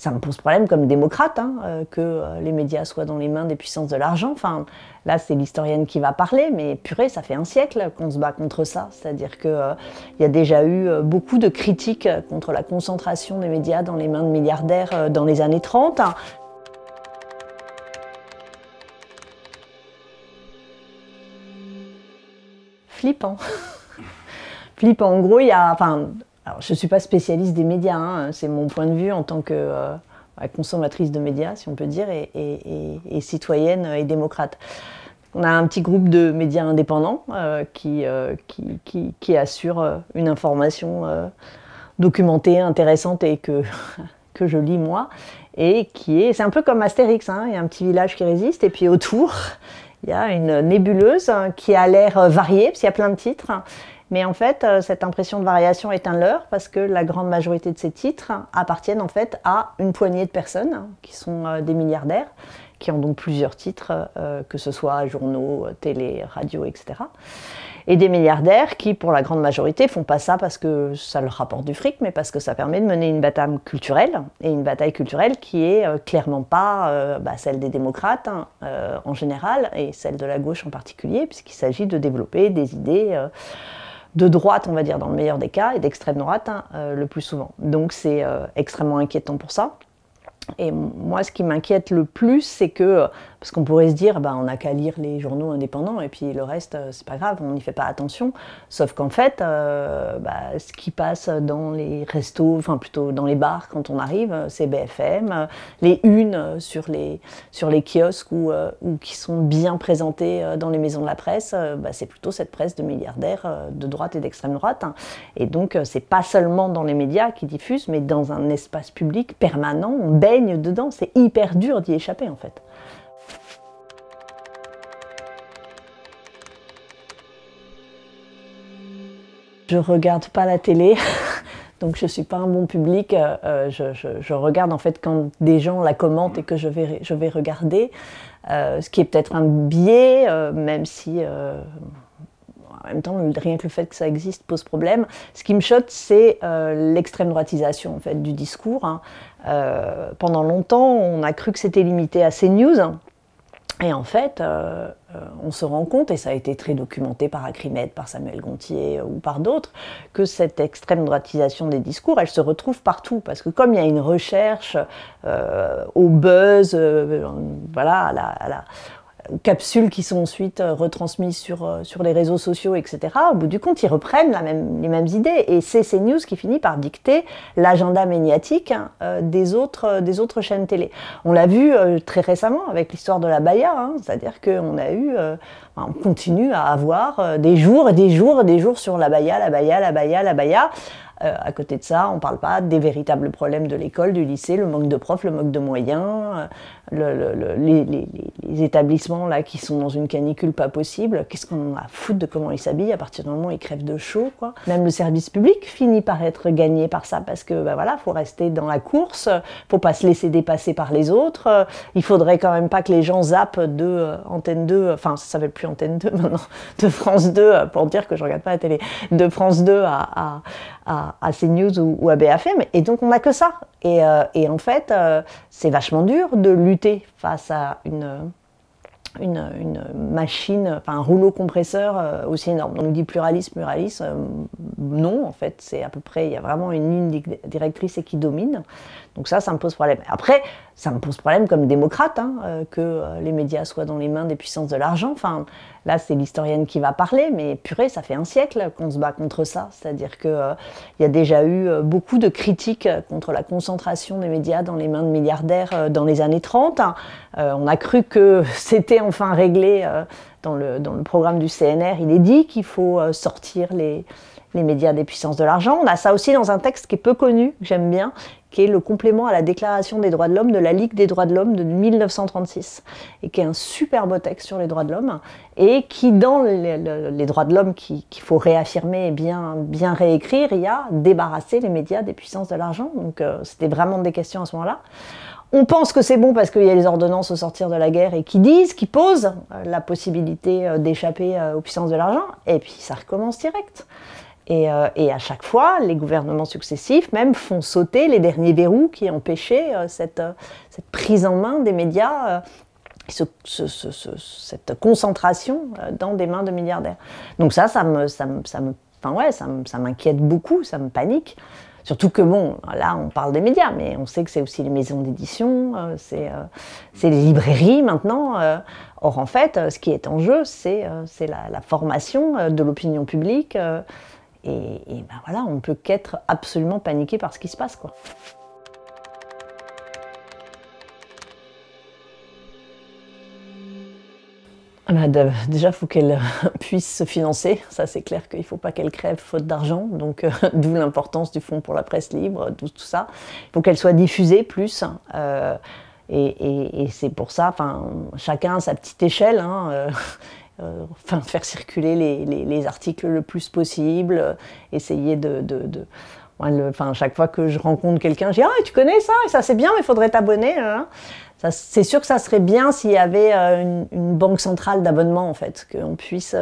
ça me pose problème comme démocrate que les médias soient dans les mains des puissances de l'argent. Enfin, là, c'est l'historienne qui va parler, mais purée, ça fait un siècle qu'on se bat contre ça. C'est-à-dire qu'il y a déjà eu beaucoup de critiques contre la concentration des médias dans les mains de milliardaires dans les années 30. Flippant. Flippant. En gros, il y a... Enfin, alors, je ne suis pas spécialiste des médias, c'est mon point de vue en tant que consommatrice de médias, si on peut dire, et citoyenne et démocrate. On a un petit groupe de médias indépendants qui assurent une information documentée, intéressante et que je lis moi, et c'est un peu comme Astérix, il y a un petit village qui résiste, et puis autour, il y a une nébuleuse qui a l'air variée, parce qu'il y a plein de titres. Mais en fait, cette impression de variation est un leurre parce que la grande majorité de ces titres appartiennent en fait à une poignée de personnes qui sont des milliardaires, qui ont donc plusieurs titres, que ce soit journaux, télé, radio, etc. Et des milliardaires qui, pour la grande majorité, font pas ça parce que ça leur rapporte du fric, mais parce que ça permet de mener une bataille culturelle, et une bataille culturelle qui est clairement pas celle des démocrates en général, et celle de la gauche en particulier, puisqu'il s'agit de développer des idées de droite, on va dire, dans le meilleur des cas, et d'extrême droite, le plus souvent. Donc c'est extrêmement inquiétant pour ça. Et moi, ce qui m'inquiète le plus, c'est que, parce qu'on pourrait se dire, on n'a qu'à lire les journaux indépendants, et puis le reste, c'est pas grave, on n'y fait pas attention. Sauf qu'en fait, ce qui passe dans les restos, enfin plutôt dans les bars quand on arrive, c'est BFM. Les unes sur les kiosques ou qui sont bien présentées dans les maisons de la presse, c'est plutôt cette presse de milliardaires de droite et d'extrême droite. Et donc, c'est pas seulement dans les médias qui diffusent, mais dans un espace public permanent, on baigne dedans, c'est hyper dur d'y échapper en fait. Je regarde pas la télé, donc je suis pas un bon public. Je regarde en fait quand des gens la commentent et que je vais regarder, ce qui est peut-être un biais, même si en même temps, rien que le fait que ça existe pose problème. Ce qui me choque, c'est l'extrême droitisation en fait, du discours. Pendant longtemps, on a cru que c'était limité à CNews. Et en fait, on se rend compte, et ça a été très documenté par Acrimed, par Samuel Gontier ou par d'autres, que cette extrême droitisation des discours, elle se retrouve partout. Parce que comme il y a une recherche au buzz, aux capsules qui sont ensuite retransmises sur les réseaux sociaux, etc. Au bout du compte, ils reprennent les mêmes idées. Et c'est CNews qui finit par dicter l'agenda médiatique des autres chaînes télé. On l'a vu très récemment avec l'histoire de l'abaya, c'est-à-dire qu'on a eu, on continue à avoir des jours et des jours et des jours sur l'abaya. À côté de ça, on ne parle pas des véritables problèmes de l'école, du lycée, le manque de profs, le manque de moyens, les établissements là, qui sont dans une canicule pas possible. Qu'est-ce qu'on a à foutre de comment ils s'habillent à partir du moment où ils crèvent de chaud, quoi. Même le service public finit par être gagné par ça parce que faut rester dans la course, faut pas se laisser dépasser par les autres. Il faudrait quand même pas que les gens zappent de Antenne 2, enfin ça s'appelle plus Antenne 2 maintenant, de France 2 pour dire que je regarde pas la télé, de France 2 à CNews ou à BFM, et donc on n'a que ça. Et en fait, c'est vachement dur de lutter face à une machine, enfin un rouleau compresseur aussi énorme. On nous dit pluralisme, non, en fait, c'est à peu près, il y a vraiment une ligne directrice et qui domine. Donc ça me pose problème. Après, ça me pose problème comme démocrate que les médias soient dans les mains des puissances de l'argent. Enfin, là, c'est l'historienne qui va parler, mais purée, ça fait un siècle qu'on se bat contre ça. C'est-à-dire qu'il y a déjà eu beaucoup de critiques contre la concentration des médias dans les mains de milliardaires dans les années 30. On a cru que c'était enfin réglé dans le programme du CNR. Il est dit qu'il faut sortir les médias des puissances de l'argent. On a ça aussi dans un texte qui est peu connu, que j'aime bien, qui est le complément à la Déclaration des droits de l'homme de la Ligue des droits de l'homme de 1936, et qui est un super beau texte sur les droits de l'homme, et qui, dans les droits de l'homme qu'il faut réaffirmer et bien réécrire, il y a débarrasser les médias des puissances de l'argent. Donc c'était vraiment des questions à ce moment-là. On pense que c'est bon parce qu'il y a les ordonnances au sortir de la guerre et qui posent la possibilité d'échapper aux puissances de l'argent, et puis ça recommence direct. Et à chaque fois, les gouvernements successifs même font sauter les derniers verrous qui empêchaient cette prise en main des médias, cette concentration dans des mains de milliardaires. Donc ça m'inquiète beaucoup, ça me panique. Surtout que bon, là on parle des médias, mais on sait que c'est aussi les maisons d'édition, c'est les librairies maintenant. Or en fait, ce qui est en jeu, c'est la formation de l'opinion publique. Et ben voilà, on ne peut qu'être absolument paniqué par ce qui se passe, quoi. Déjà, il faut qu'elle puisse se financer. Ça, c'est clair qu'il ne faut pas qu'elle crève faute d'argent. Donc, d'où l'importance du Fonds pour la presse libre, tout ça. Il faut qu'elle soit diffusée plus. Et c'est pour ça, chacun à sa petite échelle. Faire circuler les articles le plus possible. Essayer chaque fois que je rencontre quelqu'un, je dis « Ah, tu connais ça, et ça c'est bien, mais il faudrait t'abonner. » C'est sûr que ça serait bien s'il y avait une banque centrale d'abonnement, en fait, qu'on puisse...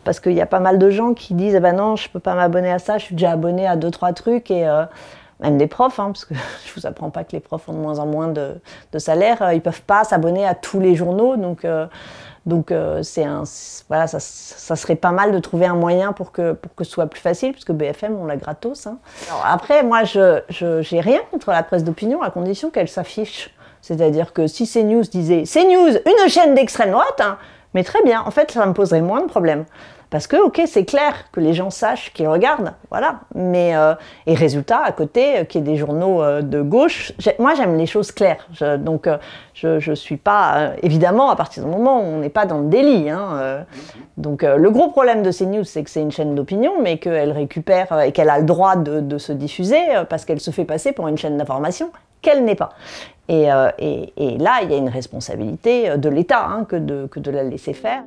parce qu'il y a pas mal de gens qui disent « Eh ben non, je ne peux pas m'abonner à ça, je suis déjà abonné à 2-3 trucs. » Et même des profs, parce que je ne vous apprends pas que les profs ont de moins en moins de salaire, ils ne peuvent pas s'abonner à tous les journaux. Donc voilà, ça serait pas mal de trouver un moyen pour que ce soit plus facile, puisque BFM, on l'a gratos. Alors après, moi, je n'ai rien contre la presse d'opinion, à condition qu'elle s'affiche. C'est-à-dire que si CNews disait « CNews, une chaîne d'extrême droite », mais très bien, en fait, ça me poserait moins de problèmes. Parce que, ok, c'est clair que les gens sachent qu'ils regardent, voilà. Mais, et résultat, à côté, qu'il y ait des journaux de gauche, moi j'aime les choses claires. Donc je suis pas, évidemment, à partir du moment où on n'est pas dans le délit. Donc le gros problème de CNews, c'est que c'est une chaîne d'opinion, mais qu'elle récupère et qu'elle a le droit de se diffuser parce qu'elle se fait passer pour une chaîne d'information qu'elle n'est pas. Et là, il y a une responsabilité de l'État que de la laisser faire.